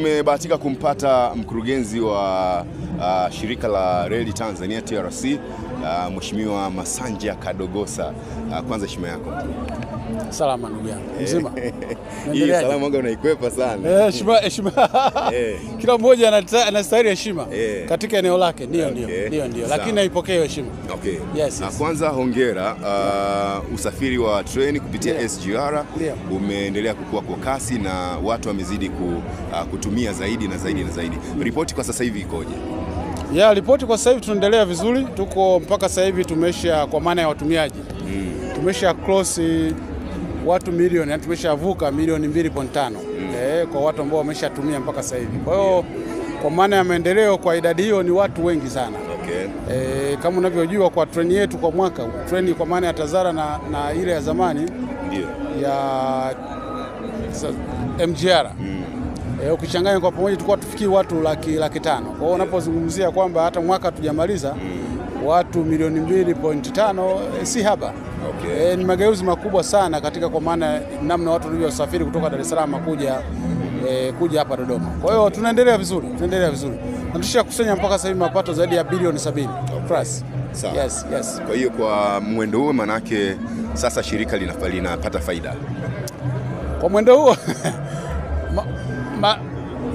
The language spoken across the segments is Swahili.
Tumebahatika kumpata mkurugenzi wa shirika la reli Tanzania TRC, Mheshimiwa Masanja Kadogosa. Kwanza heshima yako. Salama ndugu yangu. Mzima. Hii salamu wangu unaikwepa sana. Heshima. Kila mmoja anastahili heshima katika eneo lake. Ndio. Lakini naipokea heshima. Okay. Yes. Kwanza hongera, usafiri wa treni kupitia SGR umeendelea kukua kwa kasi na watu wamezidi kutumia zaidi na zaidi. Ripoti kwa sasa hivi ikoje? Ripoti kwa sasa hivi tunaendelea vizuri. Tuko mpaka sasa hivi tumesha, kwa maana ya watumiaji, tumesha cross watu milioni, yani tumeshavuka milioni 2.5 kwa watu ambao wameshatumia mpaka sasa hivi. Kwa hiyo kwa maana ya maendeleo, kwa idadi hiyo ni watu wengi sana. Okay. Kama unavyojua kwa treni yetu kwa mwaka, treni kwa maana ya Tazara na ile ya zamani ya MGR, ukichanganya kwa pamoja tulikuwa tufikii watu laki 5. Kwa hiyo unapozungumzia kwamba hata mwaka tujamaliza watu milioni 2.5 si haba. Okay. Ni mageuzi makubwa sana katika kwa maana namna watu walivyosafiri kutoka Dar es Salaam kuja hapa Dodoma. Kwa hiyo tunaendelea vizuri. Na tushakusanya mpaka sasa hivi mapato zaidi ya bilioni 70. Plus. Sawa. Yes. Kwa hiyo kwa mwendo huo manake sasa shirika linapata faida. Kwa mwendo huo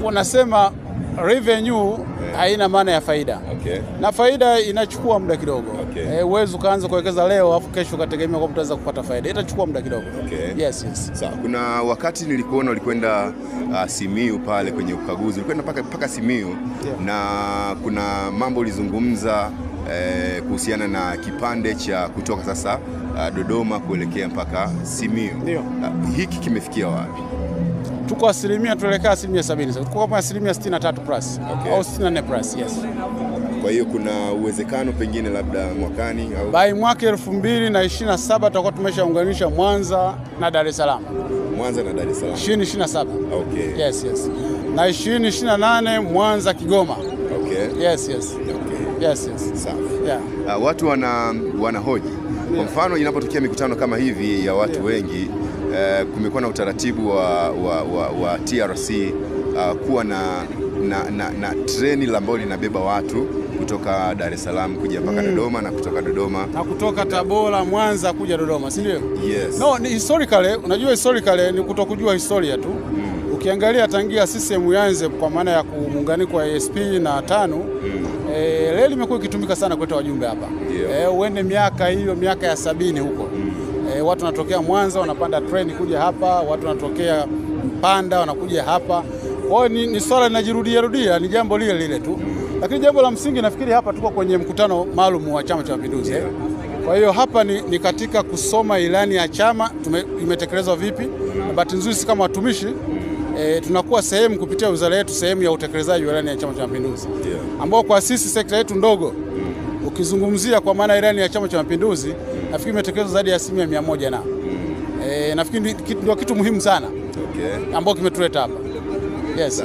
wanasema revenue haina maana ya faida. Okay. Na faida inachukua muda kidogo. Okay. Uwezo kaanza kuwekeza leo afu kesho kategemea kwa mtaweza kupata faida. Itachukua muda kidogo. Okay. Yes. Sawa. Kuna wakati nilikuona ulikwenda Simiyu pale kwenye ukaguzi. Ulikwenda mpaka Simiyu na kuna mambo ulizungumza kuhusiana na kipande cha kutoka sasa Dodoma kuelekea mpaka Simiyu. Hiki kimefikia wapi? Tuko asilimia tuelekea asilimia 70. Tuko kama asilimia 63 plus. Okay. Au 64 plus, yes. Kwa hiyo kuna uwezekano pengine labda mwakani au by mwaka 2027 tutakuwa tumeshaunganisha Mwanza na Dar es Salaam. Mwanza na Dar es Salaam. 2027. Okay. Yes. Na 2028 Mwanza Kigoma. Okay. Yes. Okay. Yes. Sawa. Yeah. Watu wanahoji. Kwa mfano inapotokea mikutano kama hivi ya watu wengi, kumekuwa na utaratibu wa TRC kuwa na treni ambayo linabeba watu kutoka Dar es Salaam kuja mpaka Dodoma na kutoka Dodoma na kutoka Tabora Mwanza kuja Dodoma, si ndio? Yes. No, ni historically, unajua historically ni kutokujua historia tu. Ukiangalia tangia system yanze kwa maana ya kuunganika ASP na 5, reli imekuwa ikitumika sana kuleta wajumbe hapa. Uende miaka ya 70 huko. Watu wanatokea Mwanza wanapanda treni kuja hapa, watu wanatokea Mpanda wanakuja hapa. Kwa hiyo ni swala linajirudia, ni jambo lile tu. Lakini jambo la msingi nafikiri hapa tuko kwenye mkutano maalum wa Chama cha Mapinduzi. Kwa hiyo hapa ni katika kusoma ilani ya chama imetekelezwa vipi. Bahati nzuri kama watumishi tunakuwa sehemu kupitia wizara yetu sehemu ya utekelezaji wa ilani ya Chama cha Mapinduzi. Ambao kwa sisi sekta yetu ndogo ukizungumzia kwa maana ilani ya Chama cha Mapinduzi nafikiri imetekelezwa zaidi ya 100% na nafikiri ndio kitu muhimu sana ambao kimetuleta hapa. Yes.